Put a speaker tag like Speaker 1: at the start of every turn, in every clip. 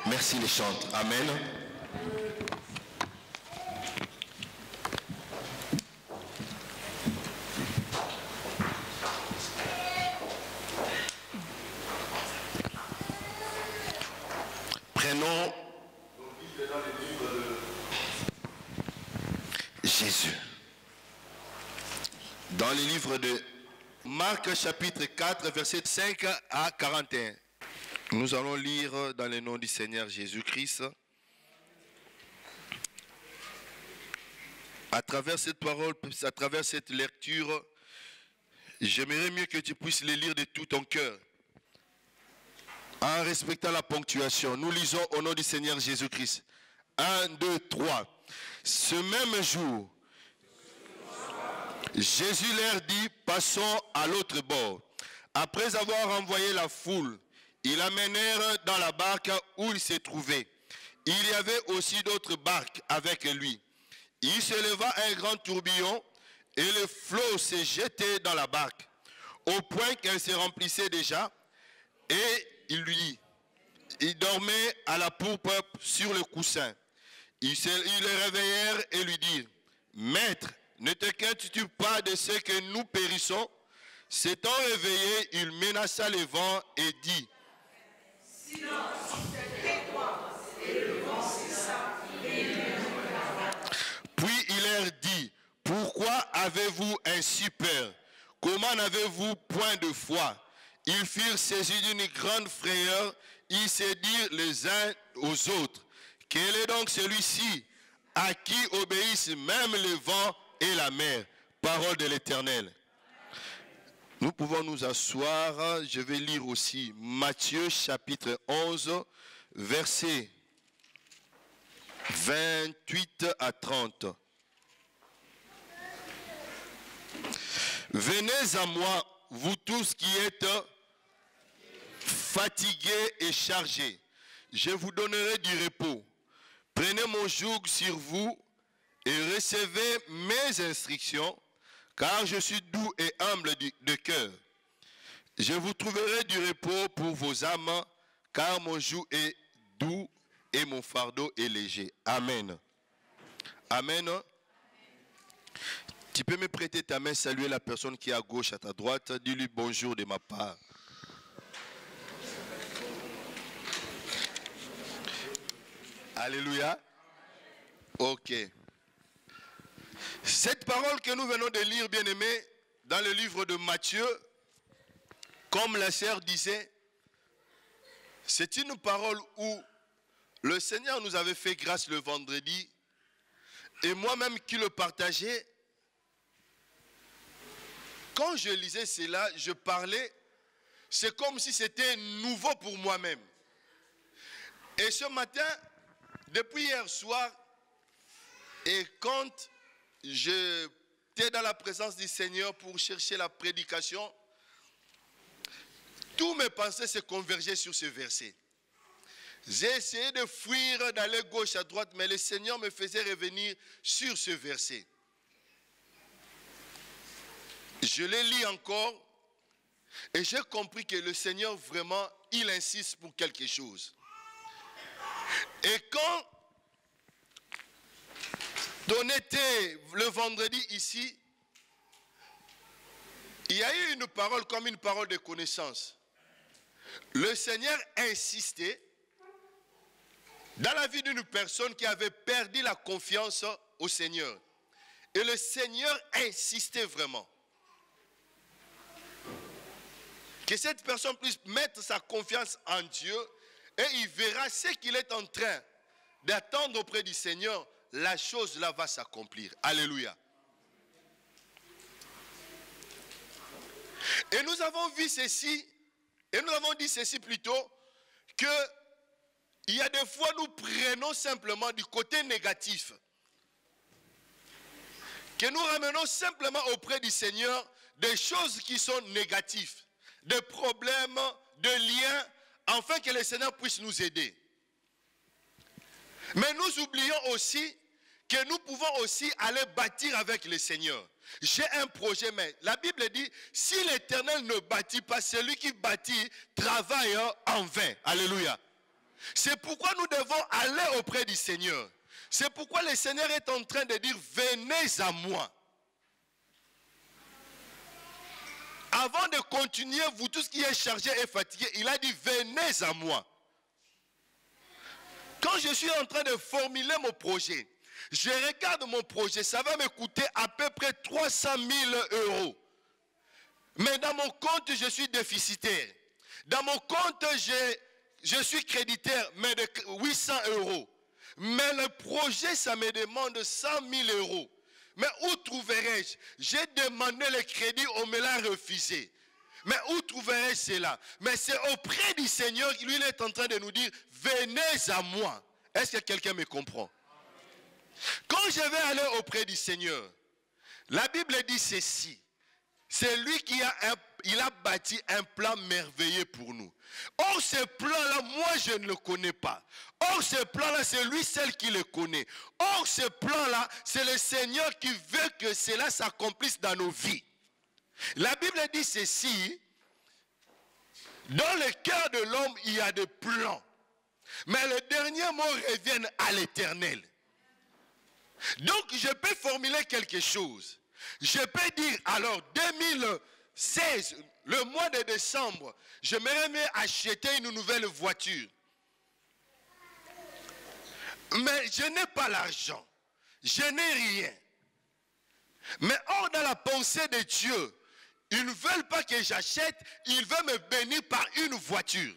Speaker 1: Merci les chantes. Amen. Prenons Jésus. Dans les livres de Marc chapitre 4, verset 5 à 41. Nous allons lire dans le nom du Seigneur Jésus-Christ. À travers cette parole, à travers cette lecture, j'aimerais mieux que tu puisses les lire de tout ton cœur. En respectant la ponctuation, nous lisons au nom du Seigneur Jésus-Christ. 1, 2, 3. Ce même jour, Jésus leur dit, passons à l'autre bord. Après avoir envoyé la foule, ils l'amenèrent dans la barque où il se trouvait. Il y avait aussi d'autres barques avec lui. Il se leva un grand tourbillon et le flot se jetait dans la barque, au point qu'elle se remplissait déjà. Et il lui dit, il dormait à la poupe sur le coussin. Ils le réveillèrent et lui dirent, Maître, ne t'inquiètes-tu pas de ce que nous périssons? S'étant réveillé, il menaça le vent et dit, puis il leur dit, pourquoi avez-vous ainsi peur? Comment n'avez-vous point de foi? Ils furent saisis d'une grande frayeur, ils se dirent les uns aux autres, quel est donc celui-ci à qui obéissent même le vent et la mer? Parole de l'Éternel. Nous pouvons nous asseoir. Je vais lire aussi Matthieu chapitre 11, versets 28 à 30. Venez à moi, vous tous qui êtes fatigués et chargés. Je vous donnerai du repos. Prenez mon joug sur vous et recevez mes instructions, car je suis doux et humble de cœur. Je vous trouverai du repos pour vos âmes, car mon joug est doux et mon fardeau est léger. Amen. Amen. Tu peux me prêter ta main, saluer la personne qui est à gauche, à ta droite. Dis-lui bonjour de ma part. Alléluia. Ok. Cette parole que nous venons de lire, bien-aimés, dans le livre de Matthieu, comme la sœur disait, c'est une parole où le Seigneur nous avait fait grâce le vendredi, et moi-même qui le partageais, quand je lisais cela, je parlais, c'est comme si c'était nouveau pour moi-même. Et ce matin, depuis hier soir, et quand j'étais dans la présence du Seigneur pour chercher la prédication, tous mes pensées se convergeaient sur ce verset. J'ai essayé de fuir, d'aller gauche à droite, mais le Seigneur me faisait revenir sur ce verset. Je le lis encore et j'ai compris que le Seigneur vraiment, il insiste pour quelque chose. Et quand on était le vendredi ici, il y a eu une parole comme une parole de connaissance. Le Seigneur insistait dans la vie d'une personne qui avait perdu la confiance au Seigneur. Et le Seigneur insistait vraiment. Que cette personne puisse mettre sa confiance en Dieu et il verra ce qu'il est en train d'attendre auprès du Seigneur. La chose là va s'accomplir. Alléluia. Et nous avons vu ceci, et nous avons dit ceci plutôt, que il y a des fois nous prenons simplement du côté négatif, que nous ramenons simplement auprès du Seigneur des choses qui sont négatives, des problèmes, des liens, afin que le Seigneur puisse nous aider. Mais nous oublions aussi que nous pouvons aussi aller bâtir avec le Seigneur. J'ai un projet, mais la Bible dit, si l'Éternel ne bâtit pas, celui qui bâtit travaille en vain. Alléluia. C'est pourquoi nous devons aller auprès du Seigneur. C'est pourquoi le Seigneur est en train de dire, venez à moi. Avant de continuer, vous tous qui êtes chargés et fatigués, il a dit, venez à moi. Quand je suis en train de formuler mon projet, je regarde mon projet, ça va me coûter à peu près 300 000 €. Mais dans mon compte, je suis déficitaire. Dans mon compte, je suis créditaire, mais de 800 €. Mais le projet, ça me demande 100 000 €. Mais où trouverai-je? J'ai demandé le crédit, on me l'a refusé. Mais où trouverai-je cela? Mais c'est auprès du Seigneur, lui, il est en train de nous dire, venez à moi. Est-ce que quelqu'un me comprend? Quand je vais aller auprès du Seigneur, la Bible dit ceci. C'est lui qui a bâti un plan merveilleux pour nous. Or, ce plan-là, moi, je ne le connais pas. Or, ce plan-là, c'est lui seul qui le connaît. Or, ce plan-là, c'est le Seigneur qui veut que cela s'accomplisse dans nos vies. La Bible dit ceci. Dans le cœur de l'homme, il y a des plans. Mais le dernier mot revient à l'Éternel. Donc, je peux formuler quelque chose. Je peux dire, alors, 2016, le mois de décembre, j'aimerais bien acheter une nouvelle voiture. Mais je n'ai pas l'argent. Je n'ai rien. Mais hors dans la pensée de Dieu, ils ne veulent pas que j'achète, ils veulent me bénir par une voiture.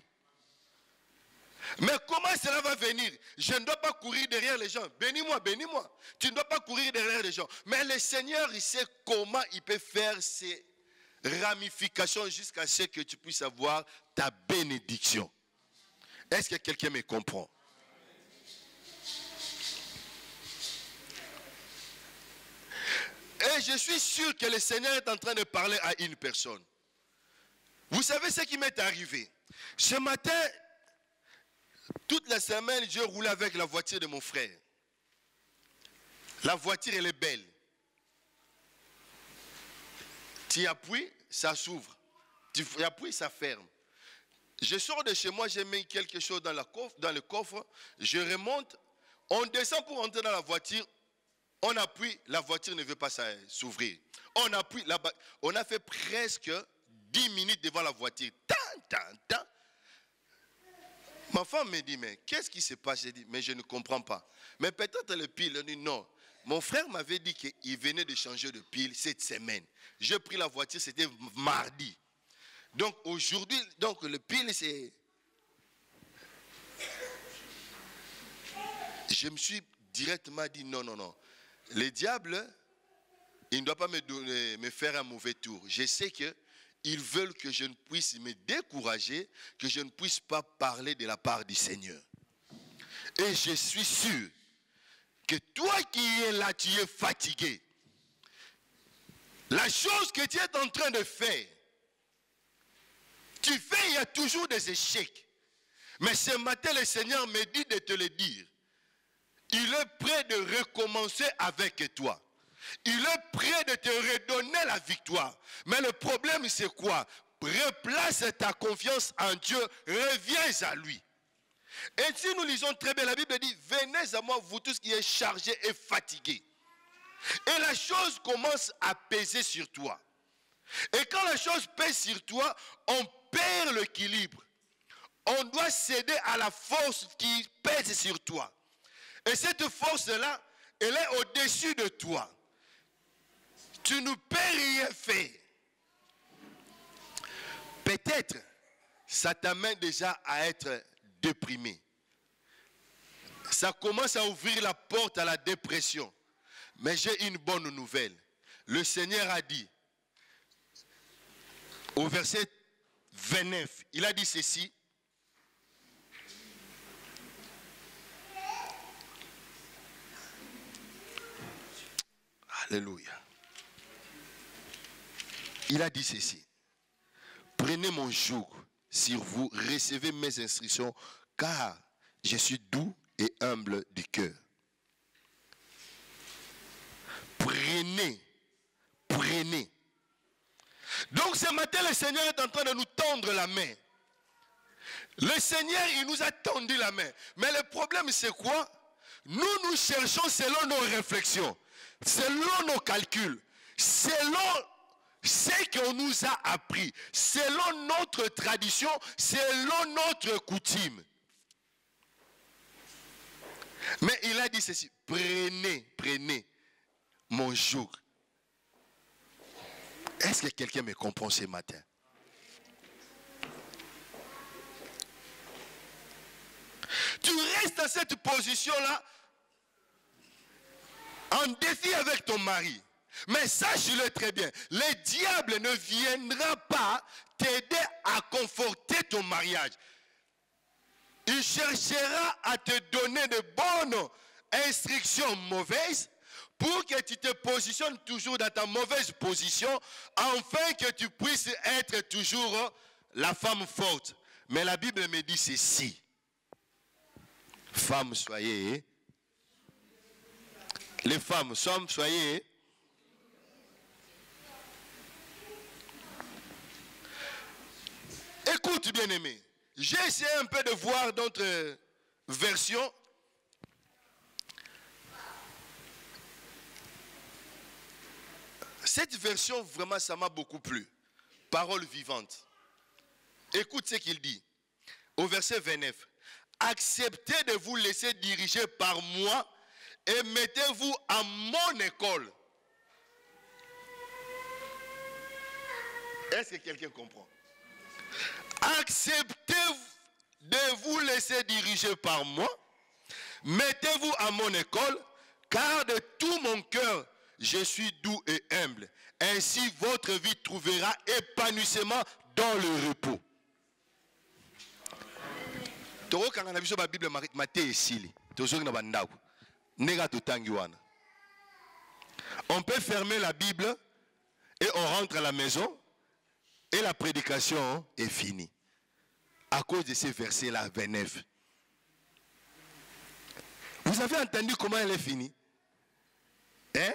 Speaker 1: Mais comment cela va venir? Je ne dois pas courir derrière les gens. Bénis-moi, bénis-moi. Tu ne dois pas courir derrière les gens. Mais le Seigneur, il sait comment il peut faire ces ramifications jusqu'à ce que tu puisses avoir ta bénédiction. Est-ce que quelqu'un me comprend? Et je suis sûr que le Seigneur est en train de parler à une personne. Vous savez ce qui m'est arrivé? Ce matin, toute la semaine, je roulais avec la voiture de mon frère. La voiture, elle est belle. Tu appuies, ça s'ouvre. Tu appuies, ça ferme. Je sors de chez moi, j'ai mis quelque chose dans le coffre. Je remonte. On descend pour entrer dans la voiture. On appuie, la voiture ne veut pas s'ouvrir. On appuie, on a fait presque 10 minutes devant la voiture. Ma femme me dit, mais qu'est-ce qui se passe? J'ai dit, mais je ne comprends pas. Mais peut-être le pile, elle dit non. Mon frère m'avait dit qu'il venait de changer de pile cette semaine. J'ai pris la voiture, c'était mardi. Donc aujourd'hui, donc le pile, c'est... Je me suis directement dit, non, non, non. Le diable, il ne doit pas me faire un mauvais tour. Je sais qu'ils veulent que je ne puisse me décourager, que je ne puisse pas parler de la part du Seigneur. Et je suis sûr que toi qui es là, tu es fatigué. La chose que tu es en train de faire, tu fais, il y a toujours des échecs. Mais ce matin, le Seigneur me dit de te le dire. Il est prêt de recommencer avec toi. Il est prêt de te redonner la victoire. Mais le problème, c'est quoi? Replace ta confiance en Dieu. Reviens à lui. Et si nous lisons très bien, la Bible dit, venez à moi, vous tous qui êtes chargés et fatigués. Et la chose commence à peser sur toi. Et quand la chose pèse sur toi, on perd l'équilibre. On doit céder à la force qui pèse sur toi. Et cette force-là, elle est au-dessus de toi. Tu ne peux rien faire. Peut-être, ça t'amène déjà à être déprimé. Ça commence à ouvrir la porte à la dépression. Mais j'ai une bonne nouvelle. Le Seigneur a dit, au verset 29, il a dit ceci. Alléluia. Il a dit ceci. Prenez mon joug sur vous, recevez mes instructions, car je suis doux et humble du cœur. Prenez. Donc ce matin, le Seigneur est en train de nous tendre la main. Le Seigneur, il nous a tendu la main. Mais le problème, c'est quoi? Nous cherchons selon nos réflexions, selon nos calculs, selon ce qu'on nous a appris, selon notre tradition, selon notre coutume. Mais il a dit ceci, prenez mon joug. Est-ce que quelqu'un me comprend ce matin? Tu restes dans cette position-là en défi avec ton mari. Mais sache-le très bien, le diable ne viendra pas t'aider à conforter ton mariage. Il cherchera à te donner de bonnes instructions mauvaises pour que tu te positionnes toujours dans ta mauvaise position, afin que tu puisses être toujours la femme forte. Mais la Bible me dit ceci. Femmes, soyez. Les femmes, soyez. Écoute, bien-aimé. J'ai essayé un peu de voir d'autres versions. Cette version, vraiment, ça m'a beaucoup plu. Parole vivante. Écoute ce qu'il dit. Au verset 29. Acceptez de vous laisser diriger par moi et mettez-vous à mon école. Est-ce que quelqu'un comprend? Acceptez de vous laisser diriger par moi, mettez-vous à mon école, car de tout mon cœur, je suis doux et humble. Ainsi, votre vie trouvera épanouissement dans le repos. On peut fermer la Bible et on rentre à la maison et la prédication est finie. À cause de ces versets-là, 29. Vous avez entendu comment elle est finie? Hein?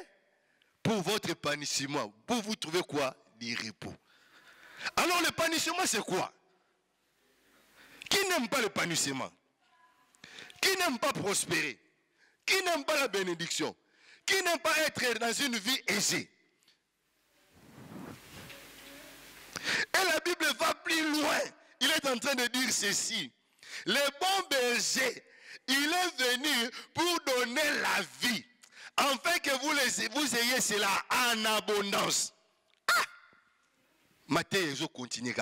Speaker 1: Pour votre épanouissement, pour vous trouver quoi? Du repos. Alors l'épanouissement c'est quoi? Qui n'aime pas l'épanouissement? Qui n'aime pas prospérer? Qui n'aime pas la bénédiction? Qui n'aime pas être dans une vie aisée? Et la Bible va plus loin. Il est en train de dire ceci. Le bon berger, il est venu pour donner la vie, afin que vous ayez cela en abondance. Ah! Matthieu, je continue.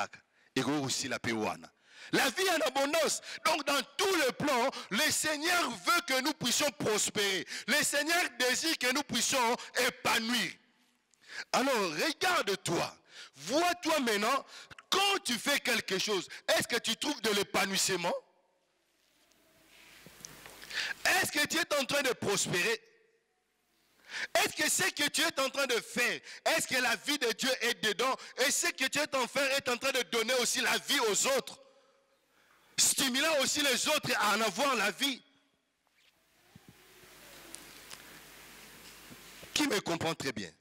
Speaker 1: Et aussi la péouana. La vie en abondance. Donc dans tout le plan, le Seigneur veut que nous puissions prospérer. Le Seigneur désire que nous puissions épanouir. Alors regarde-toi. Vois-toi maintenant, quand tu fais quelque chose, est-ce que tu trouves de l'épanouissement? Est-ce que tu es en train de prospérer? Est-ce que ce que tu es en train de faire, est-ce que la vie de Dieu est dedans? Et ce que tu es en train de faire est en train de donner aussi la vie aux autres, stimulant aussi les autres à en avoir la vie. Qui me comprend très bien?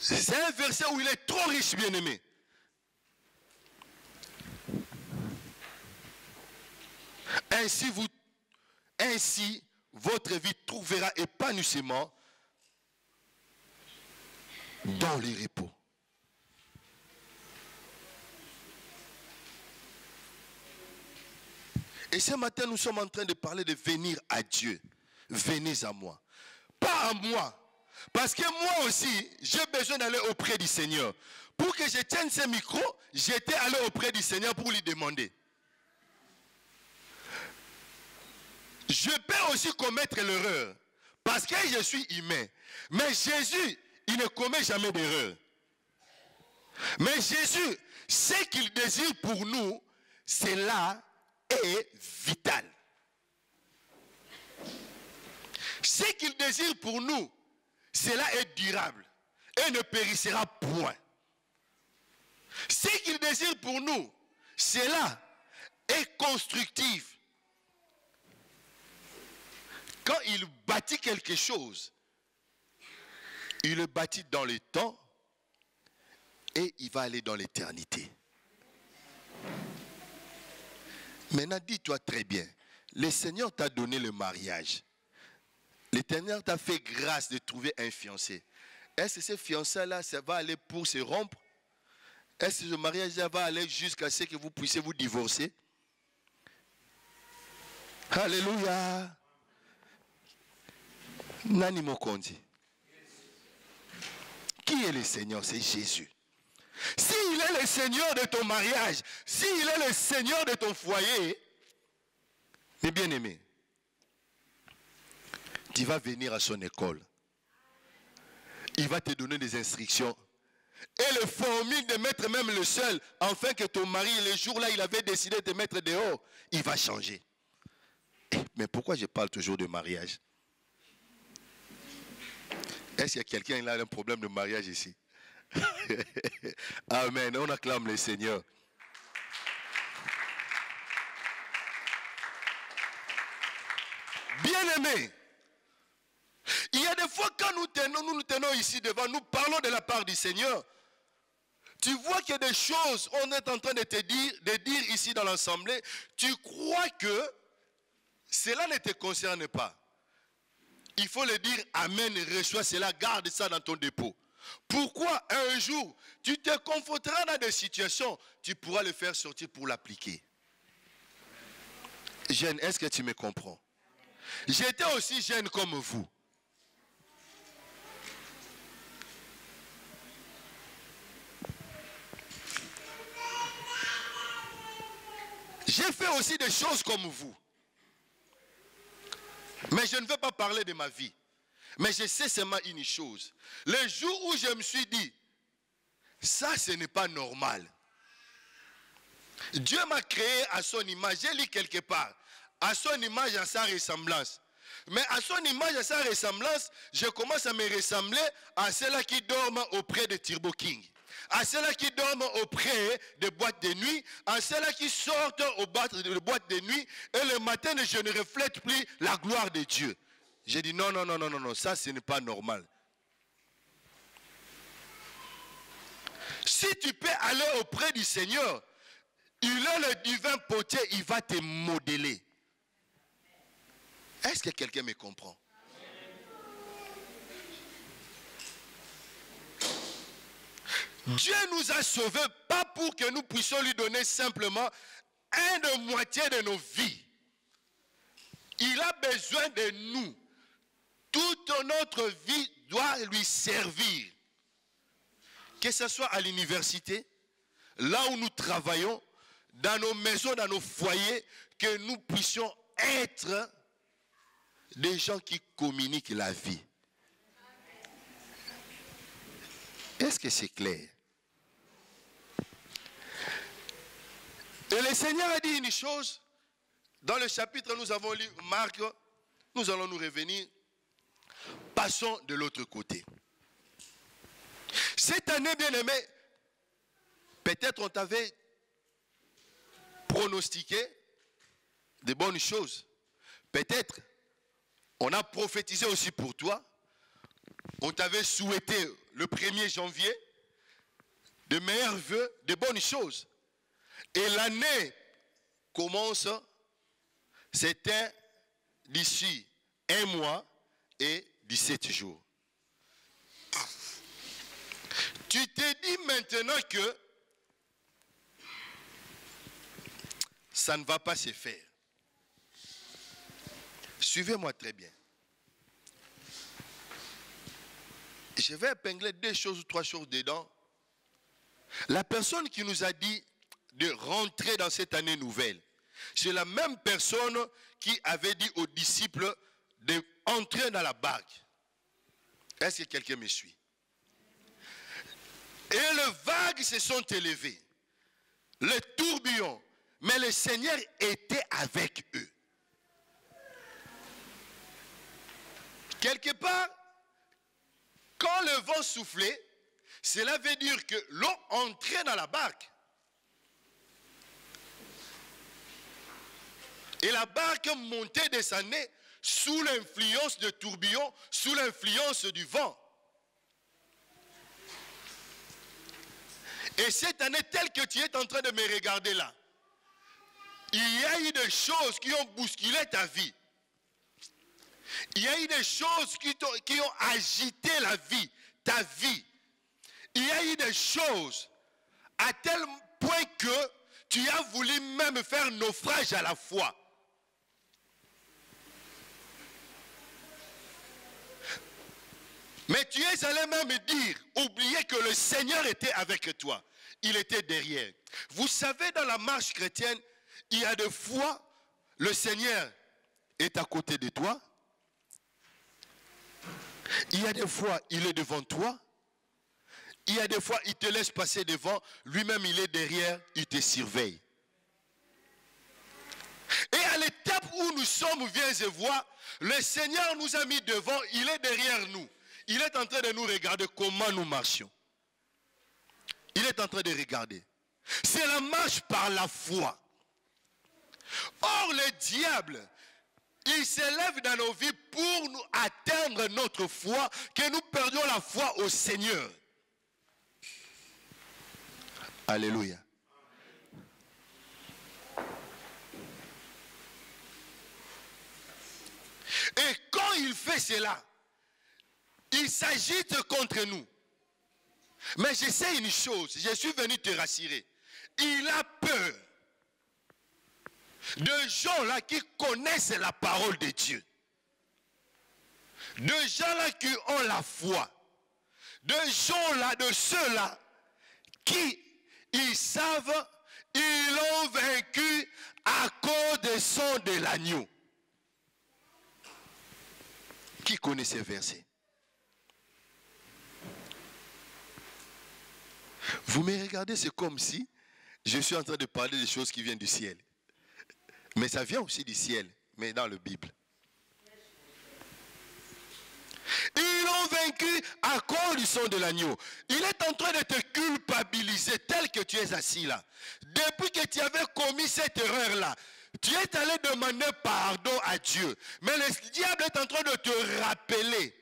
Speaker 1: C'est un verset où il est trop riche, bien-aimé. Ainsi, votre vie trouvera épanouissement dans les repos. Et ce matin, nous sommes en train de parler de venir à Dieu. Venez à moi. Pas à moi. Parce que moi aussi, j'ai besoin d'aller auprès du Seigneur. Pour que je tienne ce micro, j'étais allé auprès du Seigneur pour lui demander. Je peux aussi commettre l'erreur. Parce que je suis humain. Mais Jésus, il ne commet jamais d'erreur. Mais Jésus, ce qu'il désire pour nous, cela est vital. Ce qu'il désire pour nous, cela est durable et ne périssera point. Ce qu'il désire pour nous, cela est constructif. Quand il bâtit quelque chose, il le bâtit dans le temps et il va aller dans l'éternité. Maintenant, dis-toi très bien, le Seigneur t'a donné le mariage. L'Éternel t'a fait grâce de trouver un fiancé. Est-ce que ce fiancé-là, ça va aller pour se rompre? Est-ce que ce mariage-là va aller jusqu'à ce que vous puissiez vous divorcer? Alléluia. Nani Mokondi. Qui est le Seigneur? C'est Jésus. S'il est le Seigneur de ton mariage, s'il est le Seigneur de ton foyer, mes bien-aimés, tu vas venir à son école. Il va te donner des instructions. Et le formule de mettre même le seul, afin que ton mari, le jour-là, il avait décidé de te mettre dehors, il va changer. Mais pourquoi je parle toujours de mariage? Est-ce qu'il y a quelqu'un qui a un problème de mariage ici? Amen. On acclame le Seigneur. Bien-aimés, il y a des fois quand nous nous tenons ici devant, nous parlons de la part du Seigneur. Tu vois qu'il y a des choses, on est en train de dire ici dans l'assemblée, tu crois que cela ne te concerne pas. Il faut le dire, amen, reçois cela, garde ça dans ton dépôt. Pourquoi un jour, tu te confronteras dans des situations, tu pourras le faire sortir pour l'appliquer. Jeune, est-ce que tu me comprends? J'étais aussi jeune comme vous. J'ai fait aussi des choses comme vous. Mais je ne veux pas parler de ma vie. Mais je sais seulement une chose. Le jour où je me suis dit, ça ce n'est pas normal. Dieu m'a créé à son image. J'ai lu quelque part. À son image, à sa ressemblance. Mais à son image, à sa ressemblance, je commence à me ressembler à ceux-là qui dorment auprès de Turbo King. À ceux-là qui dorment auprès des boîtes de nuit, à ceux-là qui sortent aux boîtes de nuit, et le matin, je ne reflète plus la gloire de Dieu. J'ai dit non, non, non, non, non, non, ça ce n'est pas normal. Si tu peux aller auprès du Seigneur, il est le divin potier, il va te modeler. Est-ce que quelqu'un me comprend? Dieu nous a sauvés, pas pour que nous puissions lui donner simplement une moitié de nos vies. Il a besoin de nous. Toute notre vie doit lui servir. Que ce soit à l'université, là où nous travaillons, dans nos maisons, dans nos foyers, que nous puissions être des gens qui communiquent la vie. Est-ce que c'est clair? Et le Seigneur a dit une chose. Dans le chapitre, nous avons lu Marc. Nous allons nous revenir. Passons de l'autre côté. Cette année, bien-aimé, peut-être on t'avait pronostiqué de bonnes choses. Peut-être on a prophétisé aussi pour toi. On t'avait souhaité le 1er janvier de meilleurs vœux, de bonnes choses. Et l'année commence, c'était d'ici 1 mois et 17 jours. Tu te dis maintenant que ça ne va pas se faire. Suivez-moi très bien. Je vais épingler 2 choses ou 3 choses dedans. La personne qui nous a dit de rentrer dans cette année nouvelle, c'est la même personne qui avait dit aux disciples d'entrer dans la barque. Est-ce que quelqu'un me suit? Et les vagues se sont élevées, les tourbillons, mais le Seigneur était avec eux. Quelque part, quand le vent soufflait, cela veut dire que l'eau entrait dans la barque. Et la barque montait, descendait sous l'influence de tourbillons, sous l'influence du vent. Et cette année, telle que tu es en train de me regarder là, Il y a eu des choses qui ont bousculé ta vie. Il y a eu des choses qui ont agité la vie, ta vie. Il y a eu des choses à tel point que tu as voulu même faire naufrage à la foi. Mais tu es allé même dire, oublier que le Seigneur était avec toi. Il était derrière. Vous savez, dans la marche chrétienne, il y a des fois, le Seigneur est à côté de toi. Il y a des fois, il est devant toi. Il y a des fois, il te laisse passer devant. Lui-même, il est derrière, il te surveille. Et à l'étape où nous sommes, viens et vois, le Seigneur nous a mis devant, il est derrière nous. Il est en train de nous regarder comment nous marchions. Il est en train de regarder. C'est la marche par la foi. Or, le diable, il s'élève dans nos vies pour nous atteindre notre foi, que nous perdions la foi au Seigneur. Alléluia. Et quand il fait cela, il s'agite contre nous. Mais je sais une chose, je suis venu te rassurer. Il a peur de gens-là qui connaissent la parole de Dieu. De gens-là qui ont la foi. De gens-là, de ceux-là qui, ils savent, ils l'ont vaincu à cause du sang de l'agneau. Qui connaît ces versets? Vous me regardez, c'est comme si je suis en train de parler des choses qui viennent du ciel. Mais ça vient aussi du ciel, mais dans la Bible. Ils l'ont vaincu à cause du sang de l'agneau. Il est en train de te culpabiliser tel que tu es assis là. Depuis que tu avais commis cette erreur-là, tu es allé demander pardon à Dieu. Mais le diable est en train de te rappeler.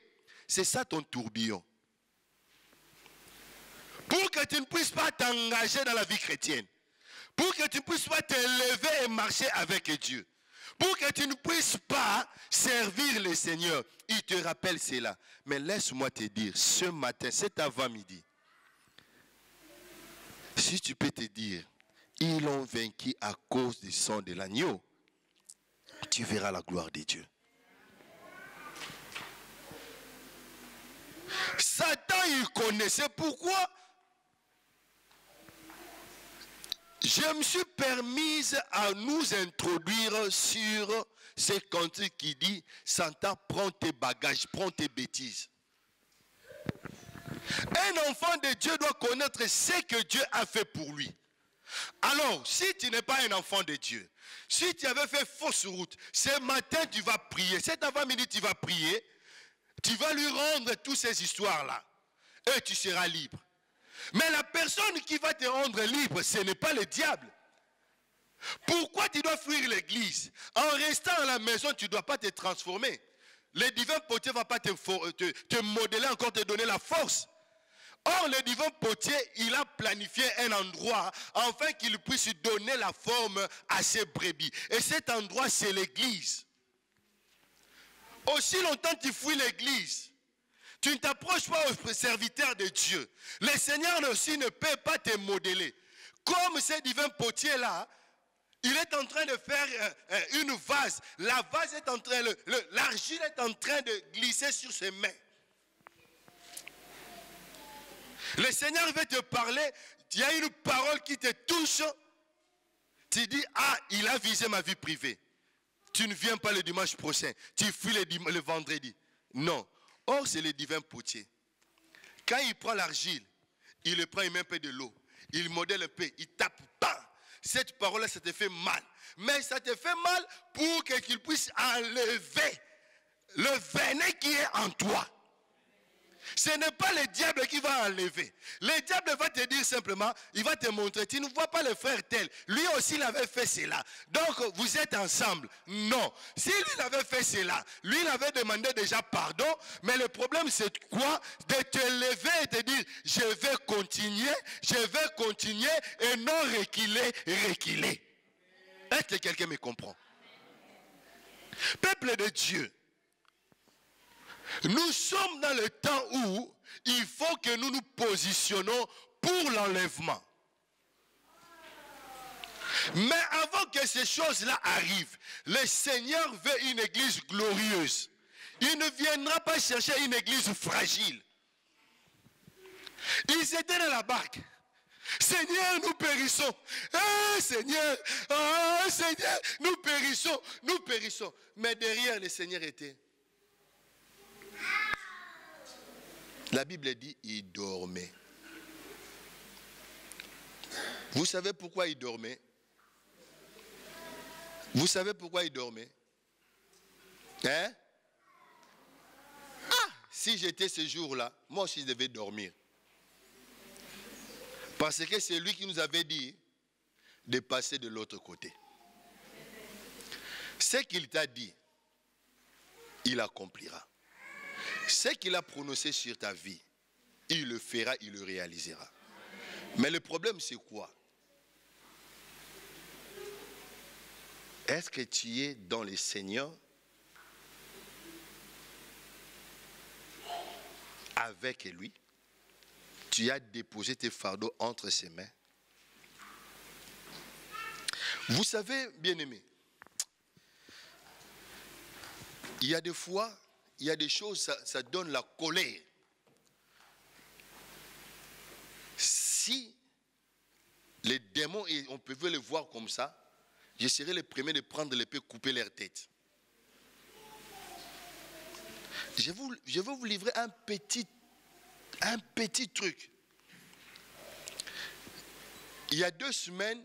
Speaker 1: C'est ça ton tourbillon. Pour que tu ne puisses pas t'engager dans la vie chrétienne. Pour que tu ne puisses pas te lever et marcher avec Dieu. Pour que tu ne puisses pas servir le Seigneur. Il te rappelle cela. Mais laisse-moi te dire, ce matin, cet avant-midi, si tu peux te dire, ils l'ont vaincu à cause du sang de l'agneau, tu verras la gloire de Dieu. Satan, il connaissait pourquoi. Je me suis permise à nous introduire sur ce cantique qui dit « Satan, prends tes bagages, prends tes bêtises ». Un enfant de Dieu doit connaître ce que Dieu a fait pour lui. Alors, si tu n'es pas un enfant de Dieu, si tu avais fait fausse route, ce matin tu vas prier, cet avant-midi tu vas prier, tu vas lui rendre toutes ces histoires-là et tu seras libre. Mais la personne qui va te rendre libre, ce n'est pas le diable. Pourquoi tu dois fuir l'église? En restant à la maison, tu ne dois pas te transformer. Le divin potier ne va pas te modeler, encore te donner la force. Or, le divin potier, il a planifié un endroit afin qu'il puisse donner la forme à ses brebis. Et cet endroit, c'est l'église. Aussi longtemps que tu fuis l'église, tu ne t'approches pas aux serviteurs de Dieu. Le Seigneur aussi ne peut pas te modeler. Comme ce divin potier-là, il est en train de faire une vase. La vase est en train, l'argile est en train de glisser sur ses mains. Le Seigneur veut te parler. Il y a une parole qui te touche. Tu dis, ah, il a visé ma vie privée. Tu ne viens pas le dimanche prochain. Tu fuis le vendredi. Non. Or, c'est le divin potier. Quand il prend l'argile, il le prend, il met un peu de l'eau. Il modèle un peu, il tape, bam. Cette parole-là, ça te fait mal. Mais ça te fait mal pour qu'il puisse enlever le venin qui est en toi. Ce n'est pas le diable qui va enlever. Le diable va te dire simplement, il va te montrer, tu ne vois pas le frère tel. Lui aussi, il avait fait cela. Donc, vous êtes ensemble. Non. Si lui, il avait fait cela, lui, il avait demandé déjà pardon. Mais le problème, c'est quoi? De te lever et te dire, je vais continuer et non reculer. Est-ce que quelqu'un me comprend? Peuple de Dieu, nous sommes dans le temps où il faut que nous nous positionnons pour l'enlèvement. Mais avant que ces choses-là arrivent, le Seigneur veut une église glorieuse. Il ne viendra pas chercher une église fragile. Ils étaient dans la barque. Seigneur, nous périssons. Ah, Seigneur, Seigneur, nous périssons, nous périssons. Mais derrière, le Seigneur était. La Bible dit, il dormait. Vous savez pourquoi il dormait? Vous savez pourquoi il dormait? Hein? Ah, si j'étais ce jour-là, moi aussi je devais dormir. Parce que c'est lui qui nous avait dit de passer de l'autre côté. Ce qu'il t'a dit, il accomplira. Ce qu'il a prononcé sur ta vie, il le fera, il le réalisera. Mais le problème, c'est quoi? Est-ce que tu es dans le Seigneur avec lui? Tu as déposé tes fardeaux entre ses mains. Vous savez, bien-aimés, il y a des fois, il y a des choses, ça donne la colère. Si les démons, on pouvait les voir comme ça, je serais le premier de prendre l'épée et couper leur tête. Je vais vous livrer un petit truc. Il y a 2 semaines,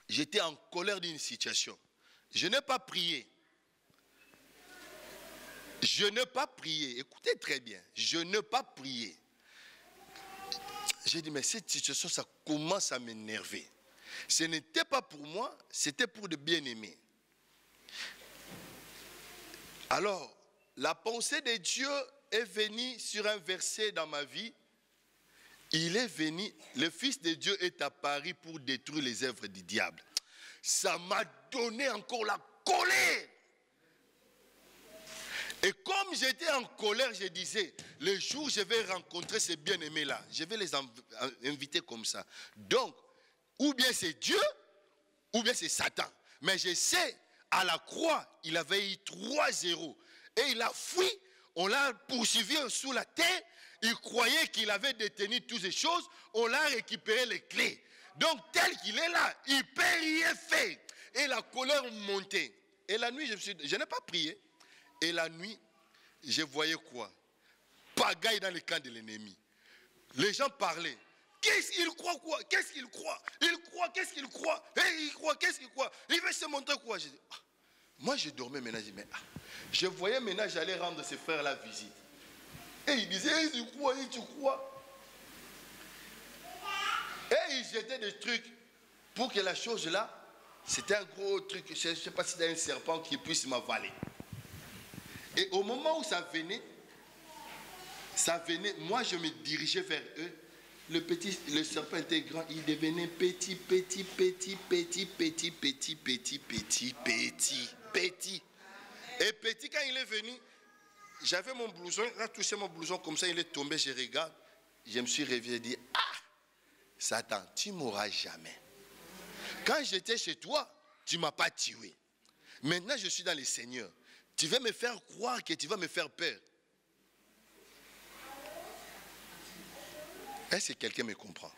Speaker 1: j'étais en colère d'une situation. Je n'ai pas prié. Je n'ai pas prié. Écoutez très bien. Je n'ai pas prié. J'ai dit, mais cette situation, ça commence à m'énerver. Ce n'était pas pour moi, c'était pour de bien-aimés. Alors, la pensée de Dieu est venue sur un verset dans ma vie. Il est venu, le Fils de Dieu est apparu pour détruire les œuvres du diable. Ça m'a donné encore la colère. Et comme j'étais en colère, je disais, le jour où je vais rencontrer ces bien-aimés-là, je vais les inviter comme ça. Donc, ou bien c'est Dieu, ou bien c'est Satan. Mais je sais, à la croix, il avait eu 3-0. Et il a fui, on l'a poursuivi sous la terre. Il croyait qu'il avait détenu toutes ces choses. On l'a récupéré les clés. Donc, tel qu'il est là, il ne peut rien faire. Et la colère montait. Et la nuit, je n'ai pas prié. Et la nuit, je voyais quoi? Pagaille dans le camp de l'ennemi. Les gens parlaient. Qu'est-ce qu'il croit quoi? Qu'est-ce qu'il croit? Il croit, qu'est-ce qu'il croit? Et il croit, qu'est-ce qu'il croit? Il veut se montrer quoi? Je dis, moi, je dormais maintenant. Je dis, mais je voyais maintenant, j'allais rendre ses frères la visite. Et il disait, tu crois, tu crois. Et il jetait des trucs pour que la chose là, c'était un gros truc. Je ne sais pas si c'était un serpent qui puisse m'avaler. Et au moment où ça venait, moi je me dirigeais vers eux. Le serpent était grand, il devenait petit. Et petit, quand il est venu, j'avais mon blouson, il a touché mon blouson comme ça, il est tombé, je regarde. Je me suis réveillé et dit, Satan, tu ne m'auras jamais. Quand j'étais chez toi, tu ne m'as pas tué. Maintenant, je suis dans le Seigneur. Tu veux me faire croire que tu vas me faire peur. Est-ce que quelqu'un me comprend?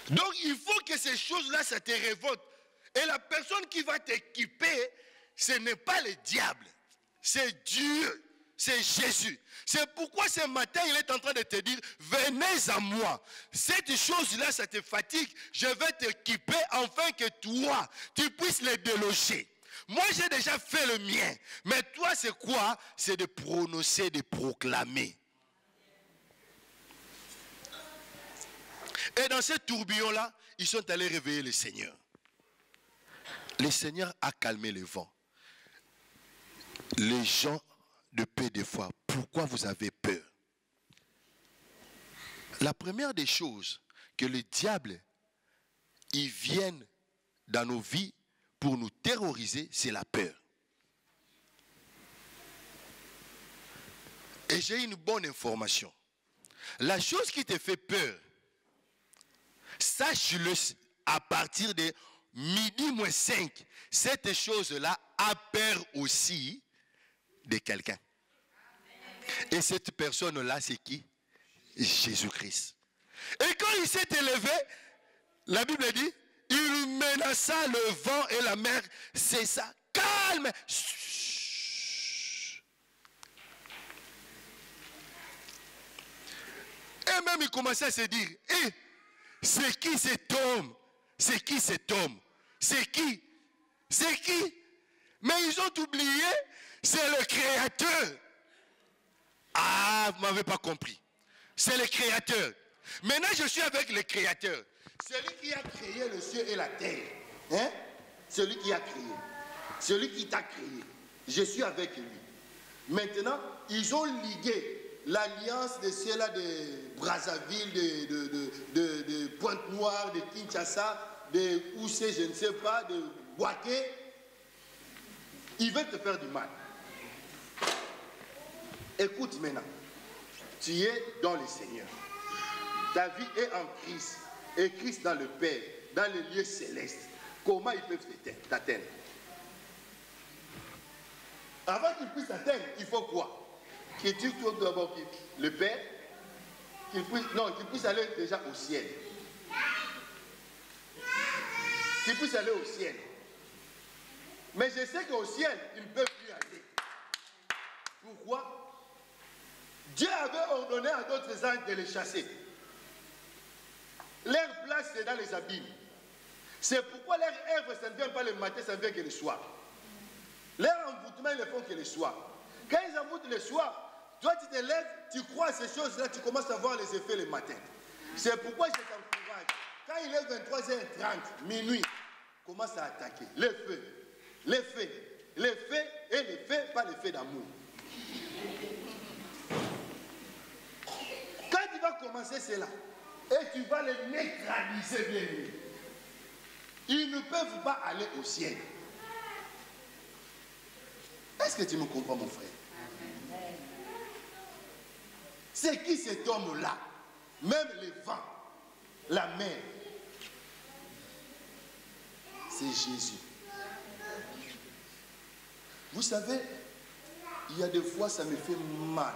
Speaker 1: Donc, il faut que ces choses-là, ça te révolte. Et la personne qui va t'équiper, ce n'est pas le diable. C'est Dieu. C'est Jésus. C'est pourquoi ce matin, il est en train de te dire, venez à moi. Cette chose-là, ça te fatigue. Je vais t'équiper afin que toi, tu puisses les déloger. Moi, j'ai déjà fait le mien. Mais toi, c'est quoi? C'est de prononcer, de proclamer. Et dans ce tourbillon-là, ils sont allés réveiller le Seigneur. Le Seigneur a calmé le vent. Les gens de paix des fois, pourquoi vous avez peur? La première des choses, que le diable, il vienne dans nos vies pour nous terroriser, c'est la peur. Et j'ai une bonne information. La chose qui te fait peur, sache-le à partir de midi moins 5, cette chose-là a peur aussi de quelqu'un. Et cette personne-là, c'est qui? Jésus-Christ. Et quand il s'est élevé, la Bible dit, il menaça le vent et la mer, c'est ça, calme. Et même il commençait à se dire, c'est qui cet homme? C'est qui cet homme? C'est qui? C'est qui? Mais ils ont oublié, c'est le Créateur. Ah, vous ne m'avez pas compris. C'est le Créateur. Maintenant, je suis avec le Créateur. Celui qui a créé le ciel et la terre. Hein? Celui qui a créé. Celui qui t'a créé. Je suis avec lui. Maintenant, ils ont ligué l'alliance de ceux-là de Brazzaville, de Pointe-Noire, de Kinshasa, de où c'est, je ne sais pas, de Boaké. Ils veulent te faire du mal. Écoute maintenant, tu es dans le Seigneur. Ta vie est en Christ. Et Christ dans le Père, dans les lieux célestes. Comment ils peuvent t'atteindre? Avant qu'ils puissent t'atteindre, il faut quoi? Que tu trouves d'abord le Père, qu'il puisse aller déjà au ciel. Qu'il puisse aller au ciel. Mais je sais qu'au ciel, ils ne peuvent plus aller. Pourquoi? Dieu avait ordonné à d'autres anges de les chasser. Leur place, c'est dans les abîmes. C'est pourquoi leur œuvre, ça ne vient pas le matin, ça ne vient que le soir. Leur envoûtement, ils le font que le soir. Quand ils envoûtent le soir, toi tu te lèves, tu crois à ces choses-là, tu commences à voir les effets le matin. C'est pourquoi je t'encourage. Quand il est 23h30, minuit, commence à attaquer. Les feux, les faits, les faits et les faits, pas les faits d'amour. Quand tu vas commencer cela, et tu vas les neutraliser bien. Ils ne peuvent pas aller au ciel. Est-ce que tu me comprends, mon frère? C'est qui cet homme-là? Même les vents, la mer. C'est Jésus. Vous savez, il y a des fois, ça me fait mal.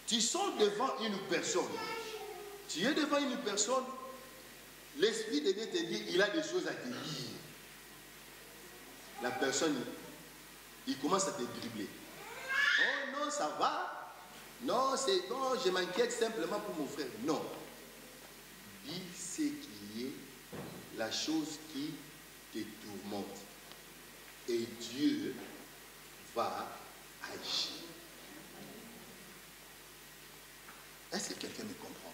Speaker 1: Tu sors devant une personne. Tu es devant une personne. L'Esprit de Dieu te dit, il a des choses à te dire. La personne, il commence à te dribbler. Oh non, ça va. Non, c'est bon, je m'inquiète simplement pour mon frère. Non. Dis ce qui est la chose qui te tourmente. Et Dieu va agir. Est-ce que quelqu'un me comprend?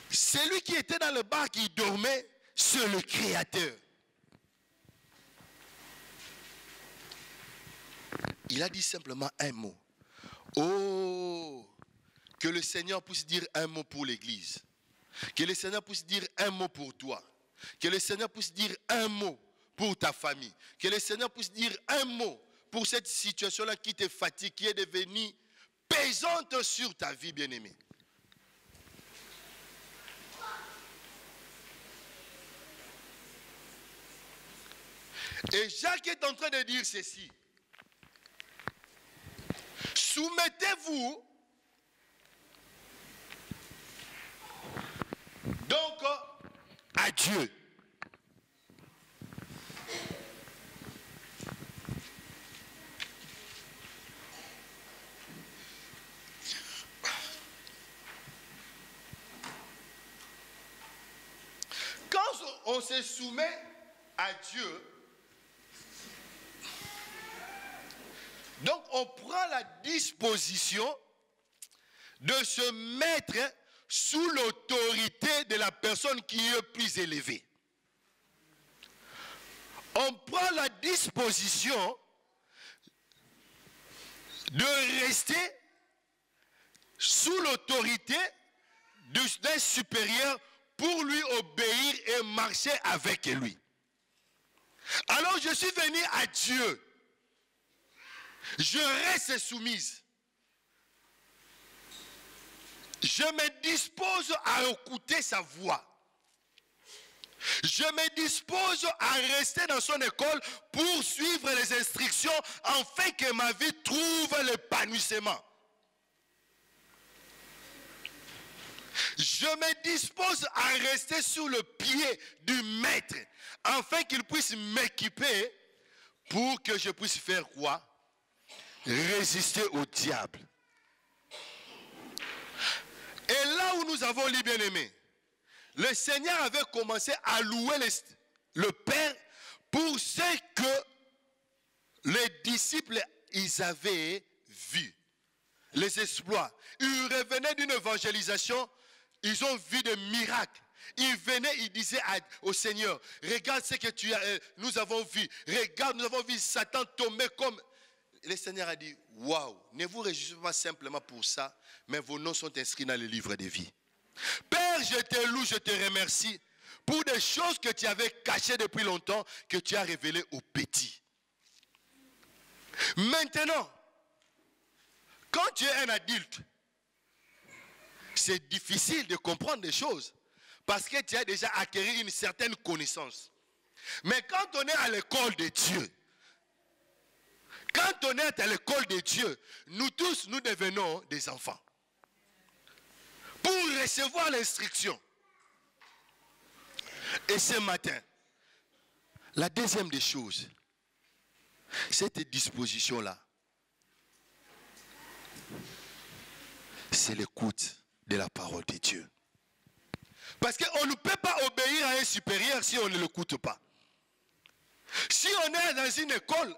Speaker 1: Celui qui était dans le bar, qui dormait, c'est le Créateur. Il a dit simplement un mot. Oh, que le Seigneur puisse dire un mot pour l'Église. Que le Seigneur puisse dire un mot pour toi. Que le Seigneur puisse dire un mot pour ta famille. Que le Seigneur puisse dire un mot pour cette situation-là qui te fatigue, qui est devenue pesante sur ta vie, bien-aimée. Et Jacques est en train de dire ceci. Soumettez-vous donc à Dieu. Quand on se soumet à Dieu, donc on prend la disposition de se mettre sous l'autorité de la personne qui est plus élevée. On prend la disposition de rester sous l'autorité d'un supérieur pour lui obéir et marcher avec lui. Alors je suis venu à Dieu. Je reste soumise. Je me dispose à écouter sa voix. Je me dispose à rester dans son école pour suivre les instructions afin que ma vie trouve l'épanouissement. Je me dispose à rester sous le pied du maître afin qu'il puisse m'équiper pour que je puisse faire quoi? Résister au diable. Et là où nous avons lu, bien-aimés, le Seigneur avait commencé à louer le Père pour ce que les disciples ils avaient vu. Les exploits. Ils revenaient d'une évangélisation, ils ont vu des miracles. Ils venaient, ils disaient au Seigneur, regarde ce que nous avons vu. Regarde, nous avons vu Satan tomber comme... Le Seigneur a dit, waouh, ne vous réjouissez pas simplement pour ça, mais vos noms sont inscrits dans le livre de vie. Père, je te loue, je te remercie pour des choses que tu avais cachées depuis longtemps, que tu as révélées aux petits. Maintenant, quand tu es un adulte, c'est difficile de comprendre des choses parce que tu as déjà acquis une certaine connaissance. Mais quand on est à l'école de Dieu, quand on est à l'école de Dieu, nous tous, nous devenons des enfants. Pour recevoir l'instruction. Et ce matin, la deuxième des choses, cette disposition-là, c'est l'écoute de la parole de Dieu. Parce qu'on ne peut pas obéir à un supérieur si on ne l'écoute pas. Si on est dans une école,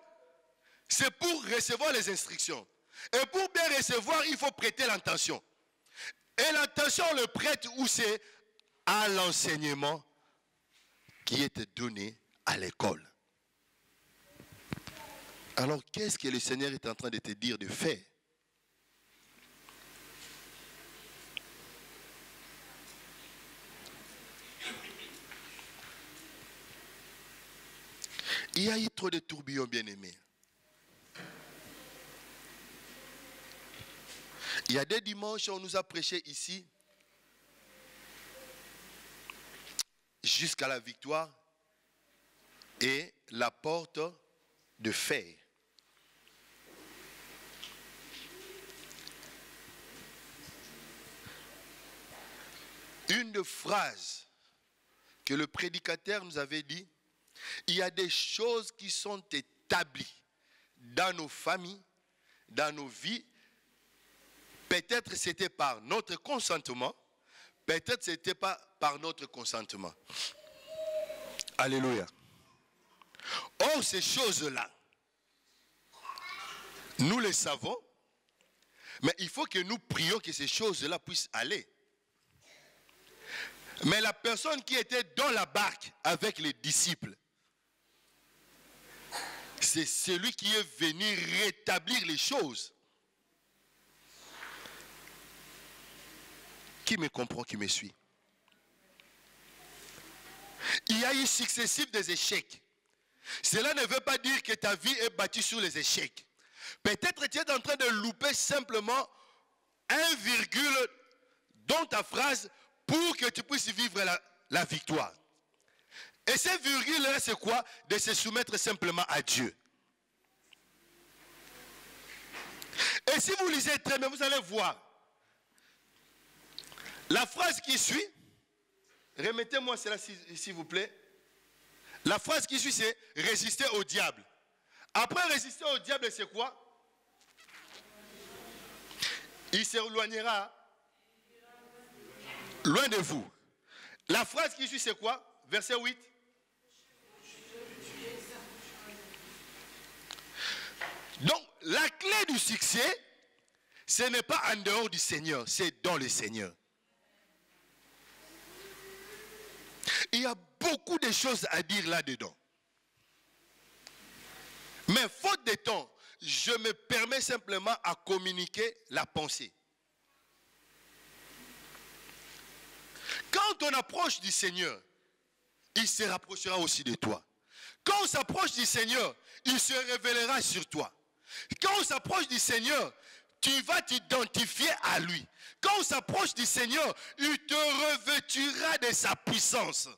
Speaker 1: c'est pour recevoir les instructions. Et pour bien recevoir, il faut prêter l'attention. Et l'attention, on le prête où c'est? À l'enseignement qui est donné à l'école. Alors, qu'est-ce que le Seigneur est en train de te dire de faire? Il y a eu trop de tourbillons, bien-aimés. Il y a des dimanches où on nous a prêché ici jusqu'à la victoire et la porte de fer. Une des phrases que le prédicateur nous avait dit, il y a des choses qui sont établies dans nos familles, dans nos vies. Peut-être c'était par notre consentement, peut-être c'était pas par notre consentement. Alléluia. Or, ces choses-là, nous les savons, mais il faut que nous prions que ces choses-là puissent aller. Mais la personne qui était dans la barque avec les disciples, c'est celui qui est venu rétablir les choses. Qui me comprend, qui me suit? Il y a eu successifs des échecs. Cela ne veut pas dire que ta vie est bâtie sur les échecs. Peut-être que tu es en train de louper simplement un virgule dans ta phrase pour que tu puisses vivre la victoire. Et ce virgule-là, c'est quoi? De se soumettre simplement à Dieu. Et si vous lisez très bien, vous allez voir. La phrase qui suit, remettez-moi cela s'il vous plaît. La phrase qui suit, c'est résister au diable. Après résister au diable, c'est quoi? Il s'éloignera loin de vous. La phrase qui suit, c'est quoi? Verset 8. Donc, la clé du succès, ce n'est pas en dehors du Seigneur, c'est dans le Seigneur. Il y a beaucoup de choses à dire là-dedans. Mais faute de temps, je me permets simplement à communiquer la pensée. Quand quand on approche du Seigneur, il se rapprochera aussi de toi. Quand on s'approche du Seigneur, il se révélera sur toi. Quand on s'approche du Seigneur, tu vas t'identifier à lui. Quand on s'approche du Seigneur, il te revêtira de sa puissance.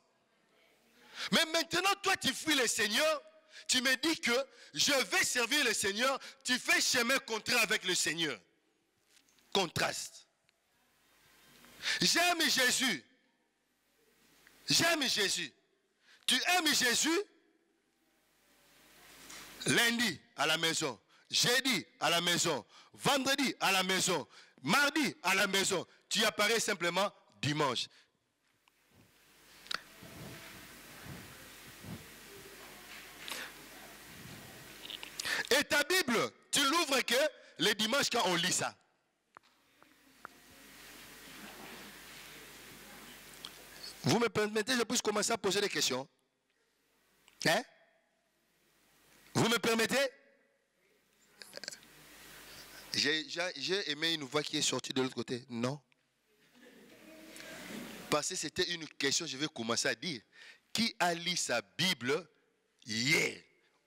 Speaker 1: Mais maintenant, toi, tu fuis le Seigneur. Tu me dis que je vais servir le Seigneur. Tu fais chemin contraire avec le Seigneur. Contraste. J'aime Jésus. J'aime Jésus. Tu aimes Jésus? Lundi à la maison. Jeudi à la maison. Vendredi à la maison. Mardi à la maison. Tu apparais simplement dimanche. Et ta Bible, tu l'ouvres que les dimanches quand on lit ça. Vous me permettez, je puisse commencer à poser des questions? Hein? Vous me permettez? J'ai aimé une voix qui est sortie de l'autre côté. Non. Parce que c'était une question, je vais commencer à dire. Qui a lu sa Bible hier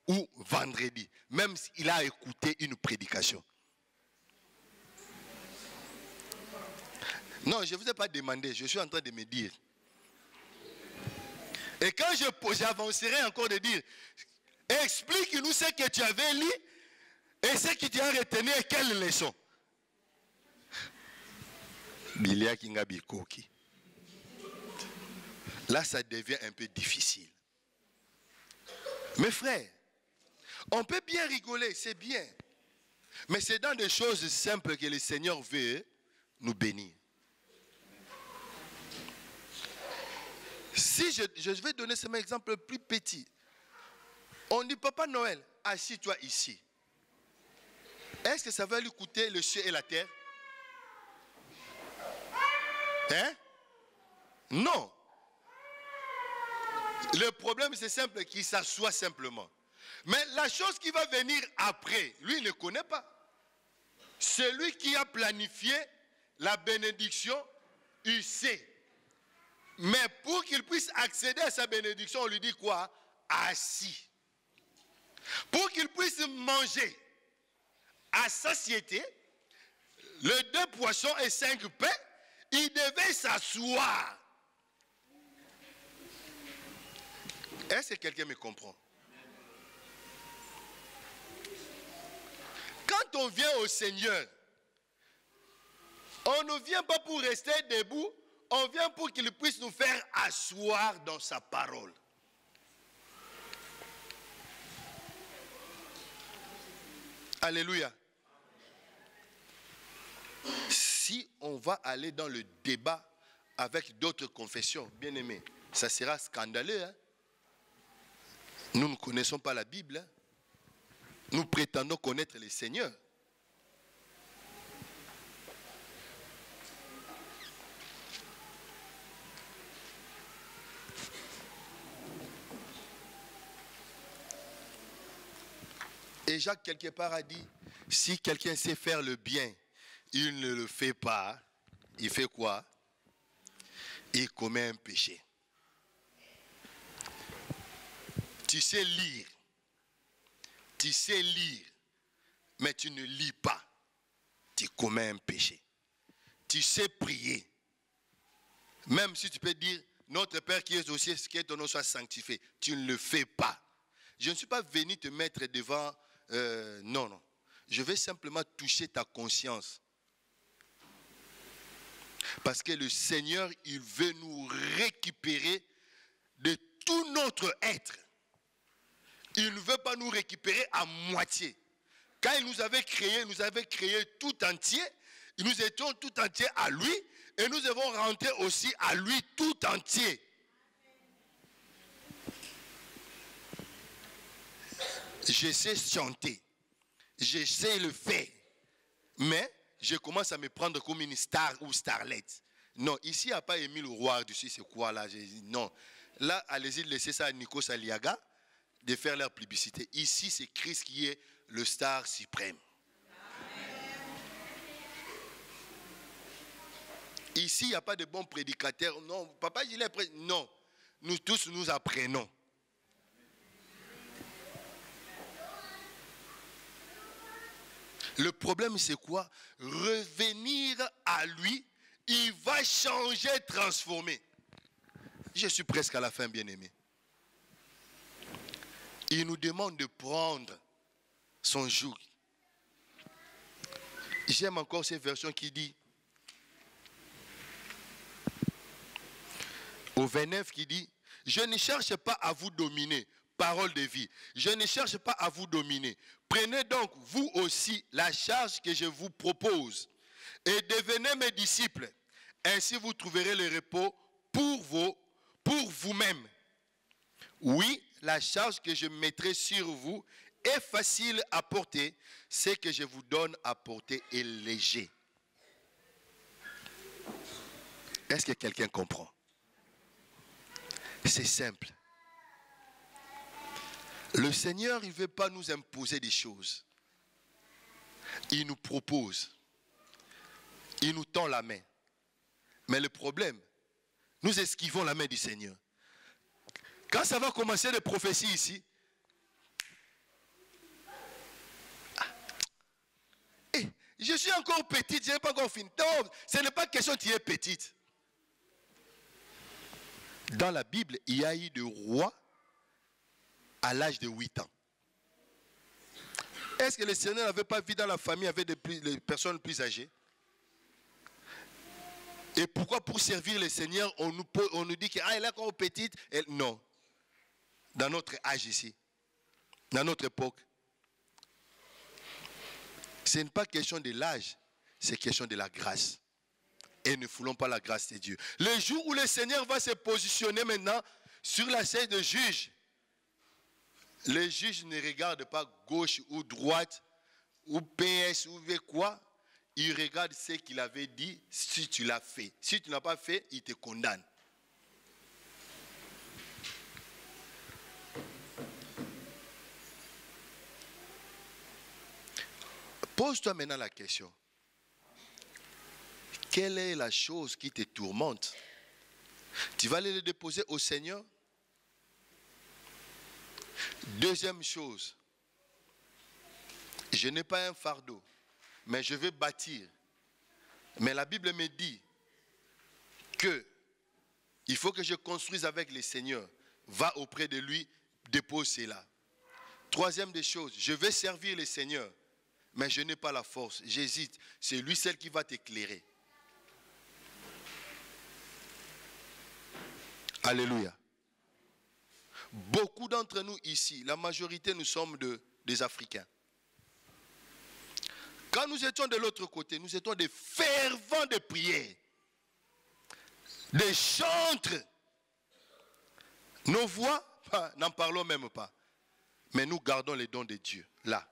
Speaker 1: ou vendredi, même s'il a écouté une prédication? Non, je ne vous ai pas demandé, je suis en train de me dire. Et quand j'avancerai encore de dire, explique-nous ce que tu avais lu et ce que tu as retenu et quelle leçon. Bilia Kinga Bikoki. Là, ça devient un peu difficile. Mes frères, on peut bien rigoler, c'est bien. Mais c'est dans des choses simples que le Seigneur veut nous bénir. Si je vais donner ce même exemple plus petit. On dit, Papa Noël, assis-toi ici. Est-ce que ça va lui coûter le ciel et la terre? Hein? Non. Le problème, c'est simple, qu'il s'assoit simplement. Mais la chose qui va venir après, lui, il ne connaît pas. Celui qui a planifié la bénédiction, il sait. Mais pour qu'il puisse accéder à sa bénédiction, on lui dit quoi? Assis. Pour qu'il puisse manger à satiété, les 2 poissons et 5 pains, il devait s'asseoir. Est-ce que quelqu'un me comprend? Quand on vient au Seigneur, on ne vient pas pour rester debout, on vient pour qu'il puisse nous faire asseoir dans sa parole. Alléluia. Si on va aller dans le débat avec d'autres confessions, bien aimés, ça sera scandaleux. Hein? Nous ne connaissons pas la Bible. Hein? Nous prétendons connaître le Seigneur. Et Jacques, quelque part, a dit, si quelqu'un sait faire le bien, il ne le fait pas, il fait quoi? Il commet un péché. Tu sais lire, mais tu ne lis pas, tu commets un péché. Tu sais prier, même si tu peux dire, notre Père qui est aux cieux, que ton nom soit sanctifié, tu ne le fais pas. Je ne suis pas venu te mettre devant... non. Je vais simplement toucher ta conscience. Parce que le Seigneur, il veut nous récupérer de tout notre être. Il ne veut pas nous récupérer à moitié. Quand il nous avait créé tout entier. Nous étions tout entiers à lui. Et nous devons rentrer aussi à lui tout entier. Je sais chanter. Je sais le faire. Mais je commence à me prendre comme une star ou starlette. Non, ici, il n'y a pas Émile Roy dessus, c'est quoi là? Non. Là, allez-y, laissez ça à Nico Saliaga de faire leur publicité. Ici, c'est Christ qui est le star suprême. Ici, il n'y a pas de bons prédicateurs. Non, papa, il est prêt. Non, nous tous, nous apprenons. Le problème, c'est quoi? Revenir à lui, il va changer, transformer. Je suis presque à la fin, bien-aimé. Il nous demande de prendre son joug. J'aime encore cette version qui dit, au 29, qui dit, je ne cherche pas à vous dominer, parole de vie. Je ne cherche pas à vous dominer. Prenez donc vous aussi la charge que je vous propose et devenez mes disciples. Ainsi vous trouverez le repos pour vous-même. Oui, la charge que je mettrai sur vous est facile à porter. Ce que je vous donne à porter est léger. Est-ce que quelqu'un comprend? C'est simple. Le Seigneur, il ne veut pas nous imposer des choses. Il nous propose. Il nous tend la main. Mais le problème, nous esquivons la main du Seigneur. Quand ça va commencer les prophéties ici, je suis encore petite, je n'ai pas encore fini. Non, ce n'est pas question que tu es petite. Dans la Bible, il y a eu des rois à l'âge de 8 ans. Est-ce que le Seigneur n'avait pas vu dans la famille avec des personnes plus âgées? Et pourquoi pour servir le Seigneur, on nous dit qu'elle est encore petite? Non. Dans notre âge ici, dans notre époque, ce n'est pas question de l'âge, c'est question de la grâce. Et ne foulons pas la grâce de Dieu. Le jour où le Seigneur va se positionner maintenant sur la chaise de juge, les juges ne regardent pas gauche ou droite, ou PS, ou quoi. Ils regardent ce qu'il avait dit, si tu l'as fait. Si tu n'as pas fait, il te condamne. Pose-toi maintenant la question. Quelle est la chose qui te tourmente? Tu vas aller le déposer au Seigneur? Deuxième chose, je n'ai pas un fardeau, mais je vais bâtir. Mais la Bible me dit que il faut que je construise avec le Seigneur. Va auprès de lui, dépose cela. Troisième des choses, je vais servir le Seigneur, mais je n'ai pas la force. J'hésite. C'est lui seul qui va t'éclairer. Alléluia. Beaucoup d'entre nous ici, la majorité, nous sommes des Africains. Quand nous étions de l'autre côté, nous étions des fervents de prière, des chantres. Nos voix, n'en parlons même pas. Mais nous gardons les dons de Dieu, là.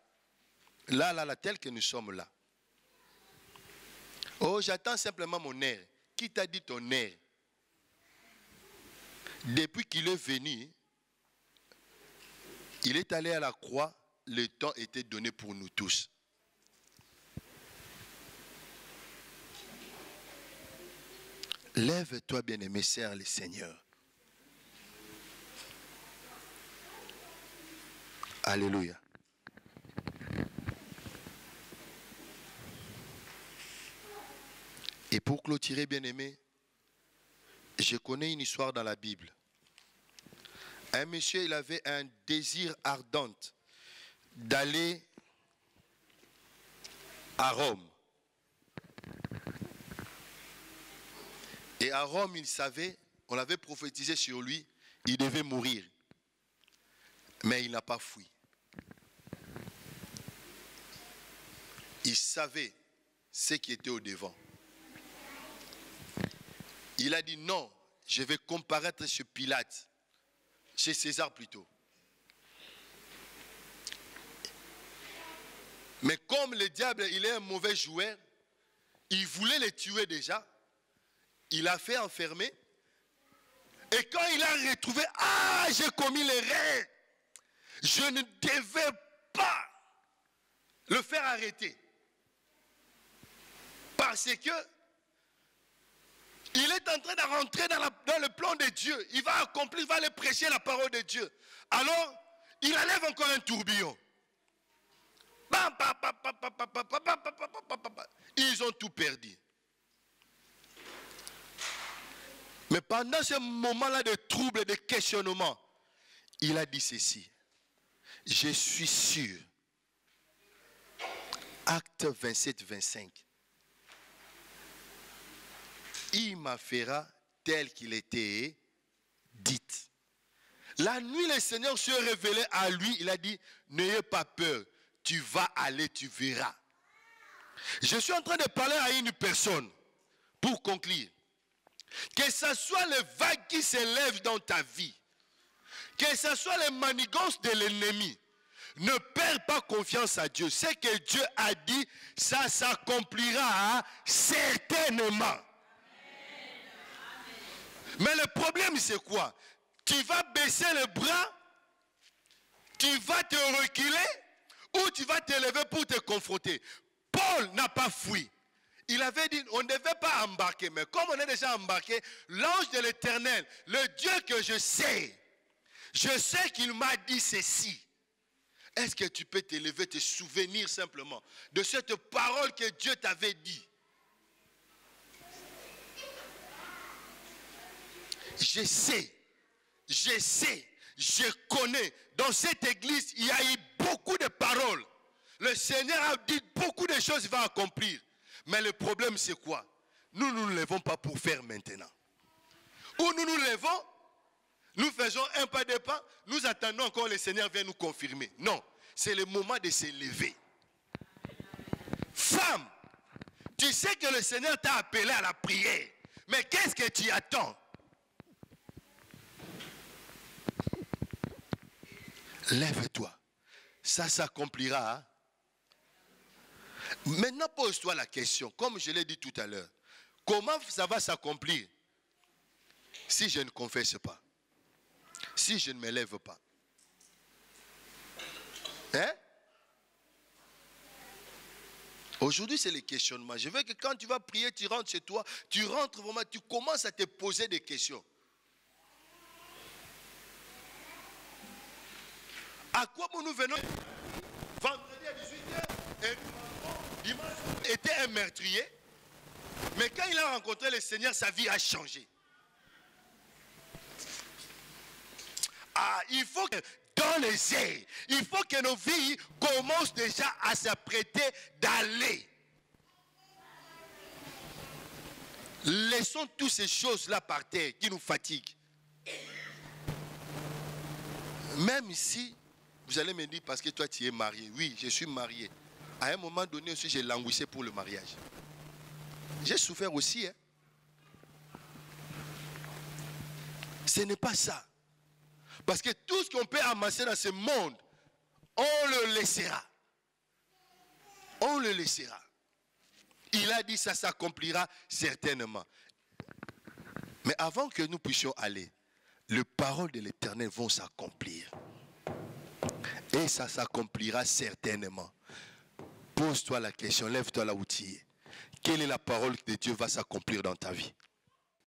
Speaker 1: Là, tel que nous sommes là. Oh, j'attends simplement mon air. Qui t'a dit ton air? Depuis qu'il est venu, il est allé à la croix, le temps était donné pour nous tous. Lève-toi, bien-aimé, sers le Seigneur. Alléluia. Et pour clôturer, bien-aimé, je connais une histoire dans la Bible. Un monsieur, il avait un désir ardent d'aller à Rome. Et à Rome, il savait, on avait prophétisé sur lui, il devait mourir. Mais il n'a pas fui. Il savait ce qui était au devant. Il a dit non, je vais comparaître chez Pilate, chez César plutôt. Mais comme le diable, il est un mauvais joueur, il voulait le tuer déjà, il a fait enfermer. Et quand il a retrouvé, j'ai commis l'erreur, je ne devais pas le faire arrêter. Parce que Il est en train de rentrer dans le plan de Dieu. Il va accomplir, il va aller prêcher la parole de Dieu. Alors, il enlève encore un tourbillon. Ils ont tout perdu. Mais pendant ce moment-là de trouble et de questionnement, il a dit ceci. Je suis sûr. Acte 27-25. Il m'a fera tel qu'il était dit. La nuit, le Seigneur se révélait à lui. Il a dit, n'ayez pas peur. Tu vas aller, tu verras. Je suis en train de parler à une personne pour conclure. Que ce soit les vagues qui s'élèvent dans ta vie, que ce soit les manigances de l'ennemi, ne perds pas confiance à Dieu. Ce que Dieu a dit, ça s'accomplira certainement. Mais le problème, c'est quoi? Tu vas baisser les bras, tu vas te reculer, ou tu vas te lever pour te confronter. Paul n'a pas fui. Il avait dit, on ne devait pas embarquer. Mais comme on est déjà embarqué, l'ange de l'Éternel, le Dieu que je sais qu'il m'a dit ceci. Est-ce que tu peux te lever, te souvenir simplement de cette parole que Dieu t'avait dit? Je sais, je connais. Dans cette église, il y a eu beaucoup de paroles. Le Seigneur a dit beaucoup de choses, il va accomplir. Mais le problème, c'est quoi? Nous ne nous levons pas pour faire maintenant. Ou nous nous levons, nous faisons un pas de pas, nous attendons encore le Seigneur vienne nous confirmer. Non, c'est le moment de se lever. Femme, tu sais que le Seigneur t'a appelé à la prière. Mais qu'est-ce que tu attends? Lève-toi. Ça s'accomplira. Hein? Maintenant, pose-toi la question, comme je l'ai dit tout à l'heure. Comment ça va s'accomplir si je ne confesse pas? Si je ne me lève pas? Hein? Aujourd'hui, c'est le questionnement. Je veux que quand tu vas prier, tu rentres chez toi, tu rentres vraiment, tu commences à te poser des questions. À quoi nous venons? Vendredi à 18h, et dimanche était un meurtrier. Mais quand il a rencontré le Seigneur, sa vie a changé. Ah, il faut que dans les airs, il faut que nos vies commencent déjà à s'apprêter d'aller. Laissons toutes ces choses-là par terre qui nous fatiguent. Même si, vous allez me dire, parce que toi tu es marié. Oui, je suis marié. À un moment donné aussi, j'ai languissé pour le mariage. J'ai souffert aussi. Hein. Ce n'est pas ça. Parce que tout ce qu'on peut amasser dans ce monde, on le laissera. On le laissera. Il a dit ça s'accomplira certainement. Mais avant que nous puissions aller, les paroles de l'Éternel vont s'accomplir. Et ça s'accomplira certainement. Pose-toi la question, lève-toi là où tu es. Quelle est la parole de Dieu va s'accomplir dans ta vie?